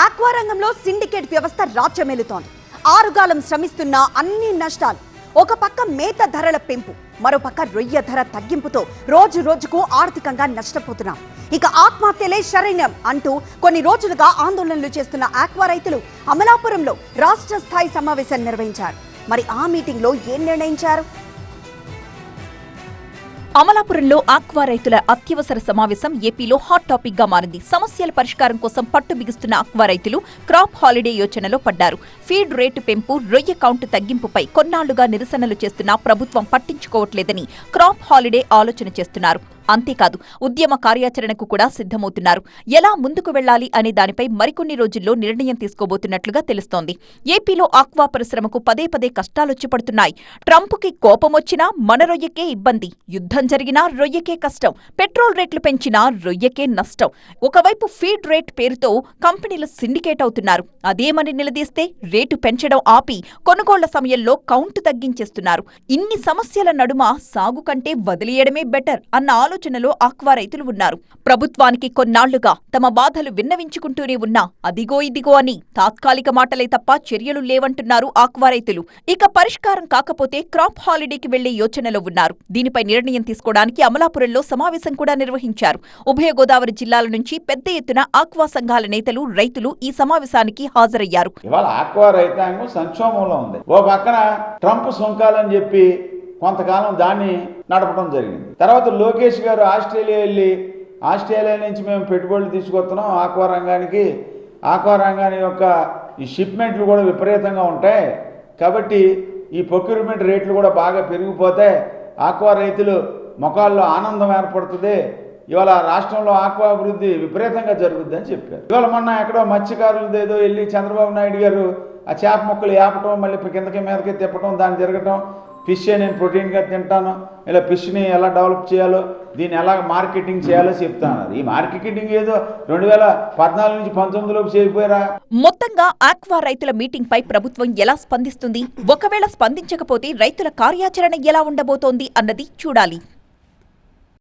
Aqua రంగంలో syndicate వ్యవస్థ రాజ్యమేలుతోంది. ఆరుగాలం శ్రమిస్తున్న అన్ని నష్టాలు. ఒక పక్క మేత ధరల పెంపు, మరోపక్క రొయ్య ధర తగ్గింపుతో రోజు రోజుకు ఆర్థికంగా నష్టపోతున్నాం. ఇక ఆత్మహత్యలే శరణ్యం అంటూ కొన్ని రోజులుగా ఆందోళనలు చేస్తున్న ఆక్వా రైతులు అమలాపురంలో రాష్ట్ర స్థాయి సమావేశం నిర్వహించారు. మరి ఆ మీటింగ్ లో ఏం నిర్ణయించారు? అమలాపురంలో ఆక్వా రైతుల అత్యవసర సమావేశం ఏపీలో హాట్ టాపిక్ గా మారింది. సమస్యల పరిష్కారం కోసం పట్టు బిగుస్తున్న ఆక్వా రైతులు క్రాప్ హాలిడే యోచనలో పడ్డారు. ఫీడ్ రేటు పెంపు, రొయ్య కౌంటు తగ్గింపుపై కొన్నాళ్లుగా నిరసనలు చేస్తున్నా ప్రభుత్వం పట్టించుకోవట్లేదని క్రాప్ హాలిడే ఆలోచన చేస్తున్నారు. అంతేకాదు ఉద్యమ కార్యాచరణకు కూడా సిద్ధమవుతున్నారు. ఎలా ముందుకు వెళ్లాలి అనే దానిపై మరికొన్ని రోజుల్లో నిర్ణయం తీసుకోబోతున్నట్లుగా తెలుస్తోంది. ఏపీలో ఆక్వా పరిశ్రమకు పదే పదే కష్టాలొచ్చి పడుతున్నాయి. ట్రంప్కి కోపమొచ్చినా మన రొయ్యకే ఇబ్బంది, యుద్ధం జరిగినా రొయ్యకే కష్టం, పెట్రోల్ రేట్లు పెంచినా రొయ్యకే నష్టం. ఒకవైపు ఫీడ్ రేట్ పేరుతో కంపెనీలు సిండికేట్ అవుతున్నారు. అదేమని నిలదీస్తే రేటు పెంచడం ఆపి కొనుగోళ్ల సమయంలో కౌంటు తగ్గించేస్తున్నారు. ఇన్ని సమస్యల నడుమ సాగు కంటే వదిలేయడమే బెటర్ అన్న ఆలోచనలో ఆక్వా రైతులు ఉన్నారు. ప్రభుత్వానికి కొన్నాళ్లుగా తమ బాధలు విన్నవించుకుంటూనే ఉన్నా అదిగో ఇదిగో అని తాత్కాలిక మాటలే తప్ప చర్యలు లేవంటున్నారు ఆక్వా రైతులు. ఇక పరిష్కారం కాకపోతే క్రాప్ హాలిడేకి వెళ్లే యోచనలో ఉన్నారు. దీనిపై నిర్ణయం తీసుకోవడానికి అమలాపురంలో సమావేశం కూడా నిర్వహించారు. ఉభయ గోదావరి జిల్లాల నుంచి పెద్ద ఎత్తున ఆక్వా సంఘాల నేతలు, రైతులు ఈ సమావేశానికి హాజరయ్యారు. ఇవాళ ఆక్వా రైతాంగం సంక్షోభంలో ఉంది. ఓ పక్కన ట్రంప్ సుంకాలని చెప్పి కొంతకాలం దాన్ని నడపడం జరిగింది. తర్వాత లోకేష్ గారు ఆస్ట్రేలియా వెళ్ళి ఆస్ట్రేలియా నుంచి మేము పెట్టుబడులు తీసుకొస్తున్నాం ఆక్వా రంగానికి, ఆక్వా రంగాని యొక్క ఈ షిప్మెంట్లు కూడా విపరీతంగా ఉంటాయి కాబట్టి ఈ ప్రొక్యూర్మెంట్ రేట్లు కూడా బాగా పెరిగిపోతే ఆక్వా రైతులు ముఖాల్లో ఆనందం ఏర్పడుతుంది, ఇవాళ రాష్ట్రంలో ఆక్వా అభివృద్ధి విపరీతంగా జరుగుద్ది అని చెప్పారు. ఇవాళ మొన్న ఎక్కడో మత్స్యకారులది ఏదో వెళ్ళి చంద్రబాబు నాయుడు గారు ఆ చేప మొక్కలు ఏపటం, మళ్ళీ కిందకి మీదకి తిప్పటం, దాన్ని తిరగటం, ఫిష్ నేను ప్రోటీన్గా తింటాను, ఇలా ఫిష్ని ఎలా డెవలప్ చేయాలో, దీన్ని ఎలా మార్కెటింగ్ చేయాలో చెప్తాను. ఈ మార్కెటింగ్ ఏదో 2014 నుంచి 19లోపు చేయకపోయారా? మొత్తంగా ఆక్వా రైతుల మీటింగ్ పై ప్రభుత్వం ఎలా స్పందిస్తుంది? ఒకవేళ స్పందించకపోతే రైతుల కార్యాచరణ ఎలా ఉండబోతోంది అన్నది చూడాలి.